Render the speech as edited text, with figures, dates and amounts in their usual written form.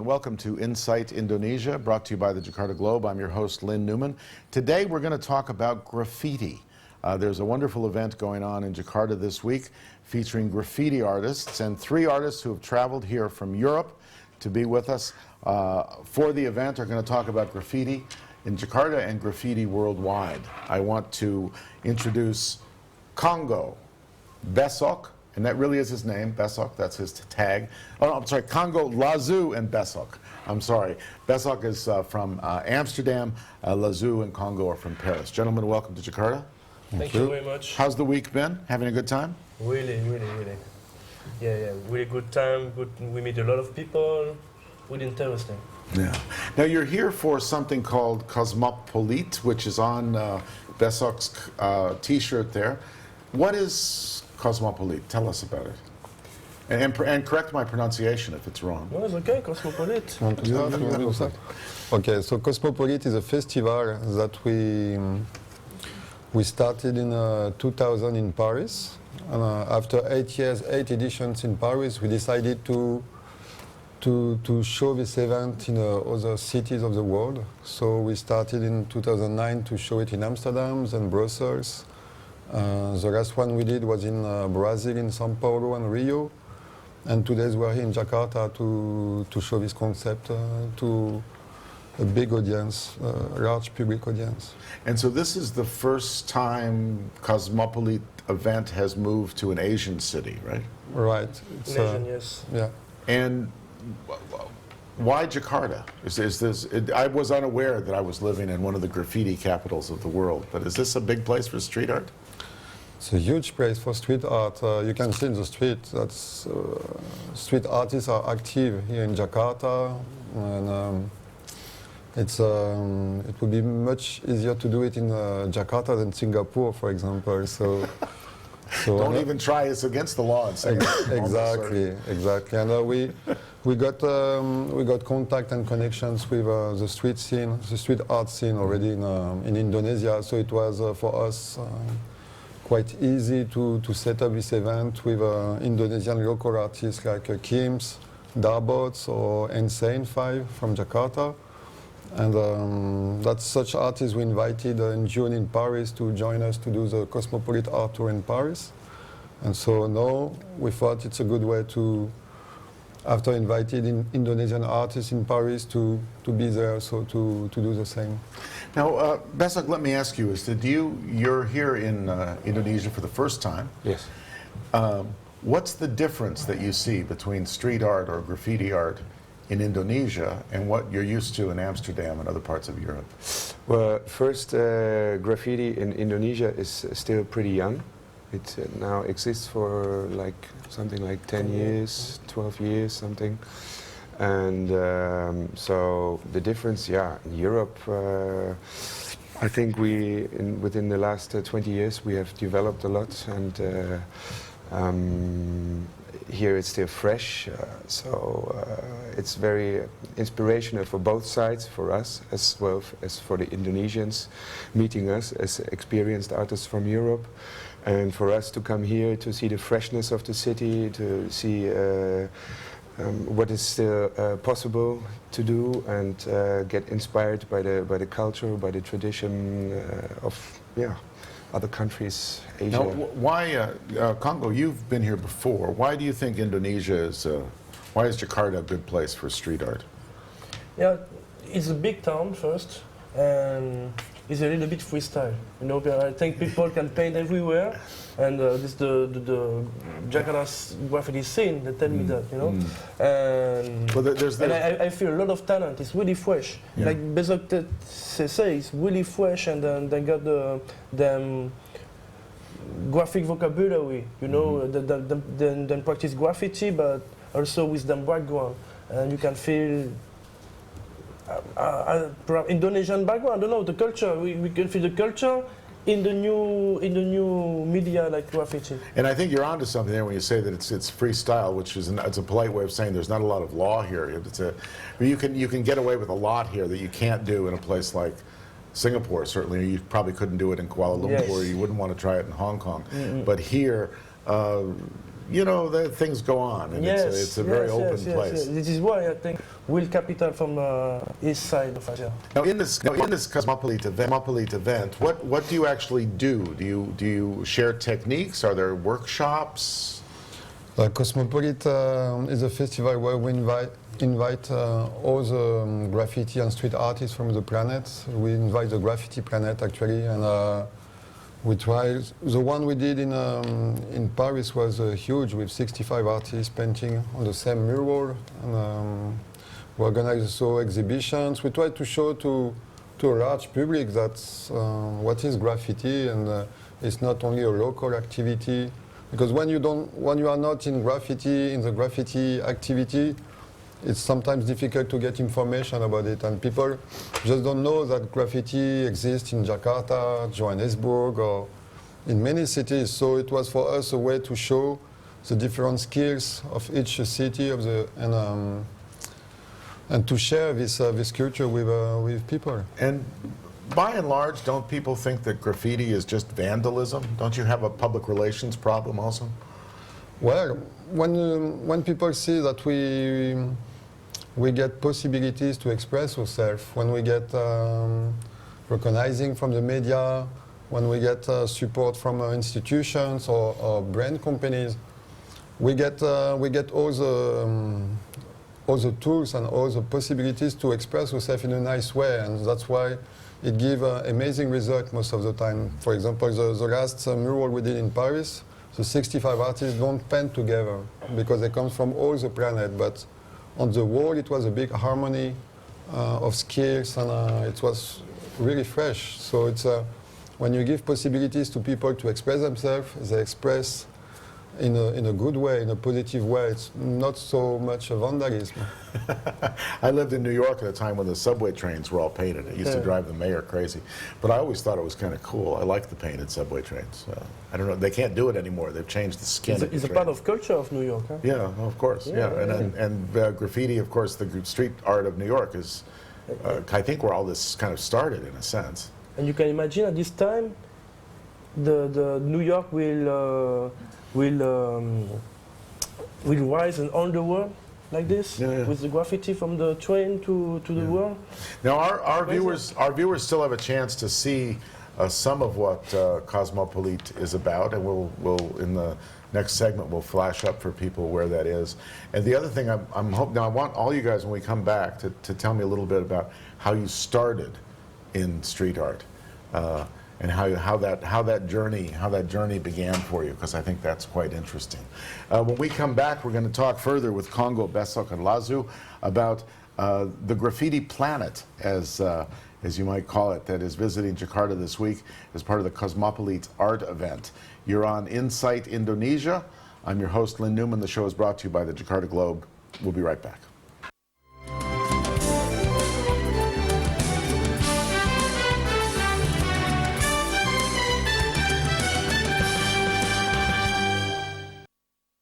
welcome to Insight Indonesia, brought to you by the Jakarta Globe. I'm your host, Lynn Newman. Today we're going to talk about graffiti. There's a wonderful event going on in Jakarta this week featuring graffiti artists, and 3 artists who have traveled here from Europe to be with us for the event are going to talk about graffiti in Jakarta and graffiti worldwide. I want to introduce Congo Besok, and that really is his name, Besok, that's his tag. Oh, no, I'm sorry, Congo, Lazu, and Besok. I'm sorry. Besok is from Amsterdam, Lazu and Congo are from Paris. Gentlemen, welcome to Jakarta. Thank you very much. How's the week been? Having a good time? Really. Yeah, really good time. We meet a lot of people. Really interesting. Yeah. Now you're here for something called Cosmopolite, which is on Besok's T-shirt there. What is Cosmopolite? Tell us about it. And correct my pronunciation if it's wrong. No, it's okay, Cosmopolite. Okay, so Cosmopolite is a festival that we started in 2000 in Paris. And after 8 years, 8 editions in Paris, we decided to show this event in other cities of the world. So we started in 2009 to show it in Amsterdam and Brussels. The last one we did was in Brazil, in São Paulo and Rio. And today we're here in Jakarta to show this concept to a big audience, a large public audience. And so this is the first time Cosmopolite event has moved to an Asian city, right? Right. It's, Asian, yes. Yeah. And why Jakarta? I was unaware that I was living in one of the graffiti capitals of the world, but is this a big place for street art? It's a huge place for street art. You can see in the street that street artists are active here in Jakarta, and it would be much easier to do it in Jakarta than Singapore, for example. So don't even try. It's against the law in Singapore. Exactly. And we got contact and connections with the street scene, the street art scene already in Indonesia. So it was for us quite easy to set up this event with Indonesian local artists like Kims, Darbots, or Insane 5 from Jakarta. And that's such artists we invited in June in Paris to join us to do the Cosmopolite art tour in Paris. And so now we thought it's a good way to, after invited Indonesian artists in Paris to be there, so to do the same. Now, Besok, let me ask you, you're here in Indonesia for the first time. Yes. What's the difference that you see between street art or graffiti art in Indonesia and what you're used to in Amsterdam and other parts of Europe? Well, first, graffiti in Indonesia is still pretty young. It now exists for something like 10 years, 12 years, something. And so the difference, in Europe, I think within the last 20 years we have developed a lot, and here it's still fresh, so it's very inspirational for both sides, for us as well as for the Indonesians meeting us as experienced artists from Europe, and for us to come here to see the freshness of the city, to see what is still possible to do, and get inspired by the culture, by the tradition of other countries, Asia. Now, why, Congo, you've been here before. Why do you think why is Jakarta a good place for street art? Yeah, it's a big town first, and it's a little bit freestyle. You know, I think people can paint everywhere, and this the Jakarta's graffiti scene. They tell me that, you know, and I feel a lot of talent. It's really fresh. Yeah. Like Besok say, it's really fresh, and then they got the graphic vocabulary. You know, then practice graffiti, but also with the background, and you can feel. Indonesian background, I don't know, the culture. We can feel the culture in the new media like graffiti. And I think you're onto something there when you say that it's freestyle, which is it's a polite way of saying there's not a lot of law here. You can get away with a lot here that you can't do in a place like Singapore. Certainly, you probably couldn't do it in Kuala Lumpur. Yes. You wouldn't want to try it in Hong Kong. But here. you know, things go on, and it's a very open place. This is why I think Will Capital from east side of Asia. Now, in this Cosmopolite event, what do you actually do? Do you share techniques? Are there workshops? Cosmopolite is a festival where we invite all the graffiti and street artists from the planet. We invite the Graffiti planet actually, and we try. The one we did in Paris was huge, with 65 artists painting on the same mural, and we organize also exhibitions. We try to show to a large public that what is graffiti, and it's not only a local activity. Because when you are not in the graffiti activity, it's sometimes difficult to get information about it, and people just don't know that graffiti exists in Jakarta, Johannesburg, or in many cities. So it was for us a way to show the different skills of each city and to share this culture with people. And by and large, don't people think that graffiti is just vandalism? Don't you have a public relations problem also? Well, when people see that we get possibilities to express ourselves, when we get recognizing from the media, when we get support from institutions or brand companies, we get all the tools and all the possibilities to express ourselves in a nice way, and that's why it gives amazing results most of the time. For example, the last mural we did in Paris, the 65 artists don't paint together because they come from all the planet, but on the wall it was a big harmony of skills, and it was really fresh. So it's when you give possibilities to people to express themselves, they express in a good way, in a positive way. It's not so much a vandalism. I lived in New York at a time when the subway trains were all painted. It used to drive the mayor crazy. But I always thought it was kind of cool. I like the painted subway trains. I don't know, they can't do it anymore. They've changed the skin. It's a part of culture of New York, huh? Yeah, of course. Yeah. And graffiti, of course, the street art of New York is, I think, where all this kind of started in a sense. And you can imagine at this time, the New York will rise and on the world like this, with the graffiti from the train to the world. Now our viewers still have a chance to see some of what Cosmopolite is about, and we'll in the next segment we'll flash up for people where that is. And the other thing I'm hoping, now I want all you guys when we come back to tell me a little bit about how you started in street art. And how that journey began for you, because I think that's quite interesting. When we come back, we're going to talk further with Congo Besok and Lazu about the graffiti planet, as you might call it, that is visiting Jakarta this week as part of the Cosmopolite art event. You're on Insight Indonesia. I'm your host, Lynn Newman. The show is brought to you by the Jakarta Globe. We'll be right back.